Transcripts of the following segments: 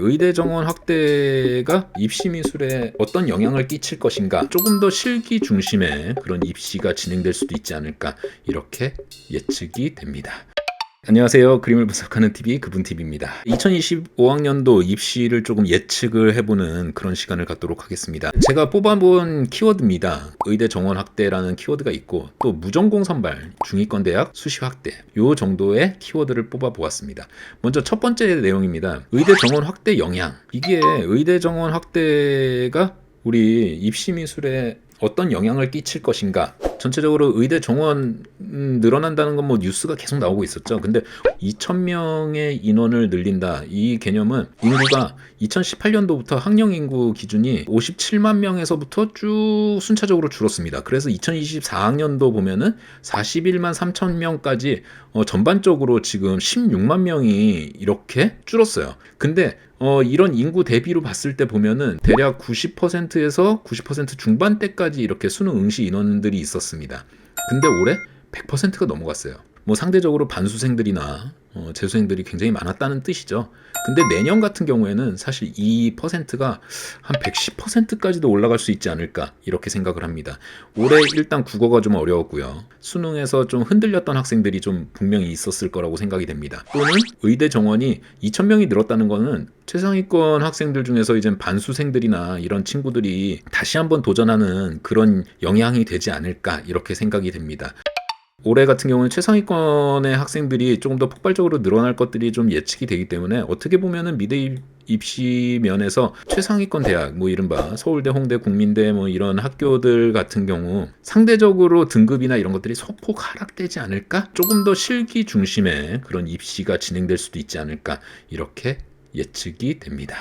의대 정원 확대가 입시 미술에 어떤 영향을 끼칠 것인가, 조금 더 실기 중심의 그런 입시가 진행될 수도 있지 않을까, 이렇게 예측이 됩니다. 안녕하세요. 그림을 분석하는 TV 그분TV입니다. 2025학년도 입시를 조금 예측을 해보는 그런 시간을 갖도록 하겠습니다. 제가 뽑아본 키워드입니다. 의대 정원 확대라는 키워드가 있고, 또 무전공 선발, 중위권 대학 수시 확대, 요 정도의 키워드를 뽑아보았습니다. 먼저 첫 번째 내용입니다. 의대 정원 확대 영향. 이게 의대 정원 확대가 우리 입시 미술에 어떤 영향을 끼칠 것인가. 전체적으로 의대 정원 늘어난다는 건 뭐 뉴스가 계속 나오고 있었죠. 근데 2,000명의 인원을 늘린다. 이 개념은 인구가 2018년도부터 학령 인구 기준이 57만 명에서부터 쭉 순차적으로 줄었습니다. 그래서 2024학년도 보면은 41만 3천 명까지 전반적으로 지금 16만 명이 이렇게 줄었어요. 근데 이런 인구 대비로 봤을 때 보면은 대략 90%에서 90% 중반대까지 이렇게 수능 응시 인원들이 있었습니다. 근데 올해 100%가 넘어갔어요. 뭐 상대적으로 반수생들이나 재수생들이 굉장히 많았다는 뜻이죠. 근데 내년 같은 경우에는 사실 이 퍼센트가 한 110%까지도 올라갈 수 있지 않을까, 이렇게 생각을 합니다. 올해 일단 국어가 좀 어려웠고요. 수능에서 좀 흔들렸던 학생들이 좀 분명히 있었을 거라고 생각이 됩니다. 또는 의대 정원이 2,000명이 늘었다는 거는 최상위권 학생들 중에서 이제 반수생들이나 이런 친구들이 다시 한번 도전하는 그런 영향이 되지 않을까, 이렇게 생각이 됩니다. 올해 같은 경우는 최상위권의 학생들이 조금 더 폭발적으로 늘어날 것들이 좀 예측이 되기 때문에, 어떻게 보면은 미대 입시 면에서 최상위권 대학, 뭐 이른바 서울대, 홍대, 국민대 뭐 이런 학교들 같은 경우 상대적으로 등급이나 이런 것들이 소폭 하락되지 않을까? 조금 더 실기 중심의 그런 입시가 진행될 수도 있지 않을까, 이렇게 예측이 됩니다.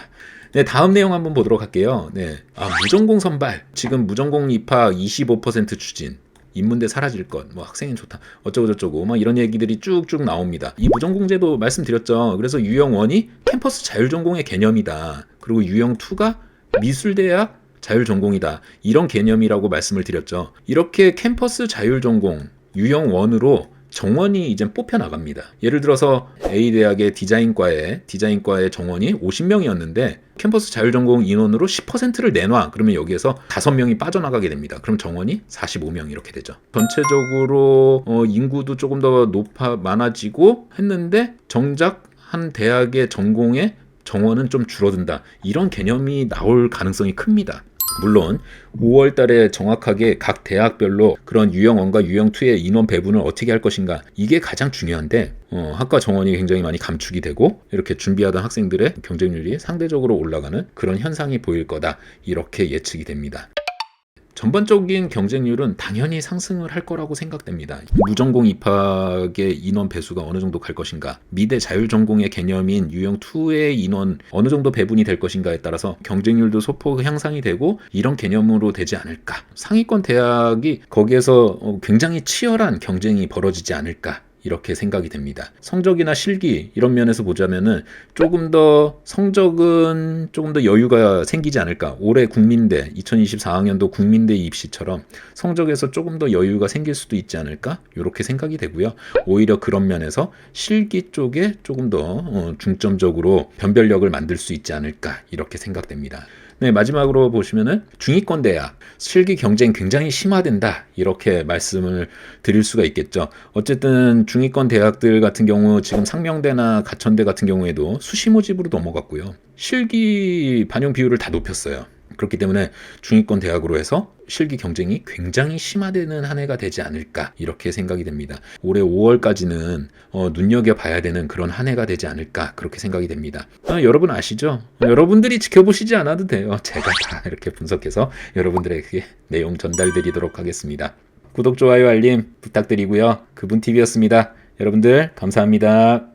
네, 다음 내용 한번 보도록 할게요. 네, 무전공 선발. 지금 무전공 입학 25% 추진. 인문대 사라질 것, 뭐 학생이 좋다, 어쩌고저쩌고 막 이런 얘기들이 쭉쭉 나옵니다. 이 무전공제도 말씀드렸죠. 그래서 유형1이 캠퍼스 자율전공의 개념이다. 그리고 유형2가 미술대학 자율전공이다. 이런 개념이라고 말씀을 드렸죠. 이렇게 캠퍼스 자율전공 유형1으로 정원이 이제 뽑혀 나갑니다. 예를 들어서 A대학의 디자인과의 정원이 50명이었는데 캠퍼스 자율전공 인원으로 10%를 내놔. 그러면 여기에서 5명이 빠져나가게 됩니다. 그럼 정원이 45명 이렇게 되죠. 전체적으로 인구도 조금 더 많아지고 했는데 정작 한 대학의 전공의 정원은 좀 줄어든다. 이런 개념이 나올 가능성이 큽니다. 물론 5월 달에 정확하게 각 대학별로 그런 유형1과 유형2의 인원 배분을 어떻게 할 것인가, 이게 가장 중요한데 학과 정원이 굉장히 많이 감축이 되고 이렇게 준비하던 학생들의 경쟁률이 상대적으로 올라가는 그런 현상이 보일 거다, 이렇게 예측이 됩니다. 전반적인 경쟁률은 당연히 상승을 할 거라고 생각됩니다. 무전공 입학의 인원 배수가 어느 정도 갈 것인가, 미대 자율전공의 개념인 유형2의 인원 어느 정도 배분이 될 것인가에 따라서 경쟁률도 소폭 향상이 되고 이런 개념으로 되지 않을까. 상위권 대학이 거기에서 굉장히 치열한 경쟁이 벌어지지 않을까, 이렇게 생각이 됩니다. 성적이나 실기 이런 면에서 보자면은 조금 더 성적은 조금 더 여유가 생기지 않을까. 올해 국민대 2024학년도 국민대 입시처럼 성적에서 조금 더 여유가 생길 수도 있지 않을까, 이렇게 생각이 되고요. 오히려 그런 면에서 실기 쪽에 조금 더 중점적으로 변별력을 만들 수 있지 않을까, 이렇게 생각됩니다. 네, 마지막으로 보시면은 중위권 대학 실기 경쟁 굉장히 심화된다, 이렇게 말씀을 드릴 수가 있겠죠. 어쨌든 중위권 대학들 같은 경우 지금 상명대나 가천대 같은 경우에도 수시 모집으로 넘어갔고요. 실기 반영 비율을 다 높였어요. 그렇기 때문에 중위권 대학으로 해서 실기 경쟁이 굉장히 심화되는 한 해가 되지 않을까, 이렇게 생각이 됩니다. 올해 5월까지는 눈여겨봐야 되는 그런 한 해가 되지 않을까, 그렇게 생각이 됩니다. 여러분 아시죠? 여러분들이 지켜보시지 않아도 돼요. 제가 다 이렇게 분석해서 여러분들에게 내용 전달드리도록 하겠습니다. 구독, 좋아요, 알림 부탁드리고요. 그분TV였습니다. 여러분들 감사합니다.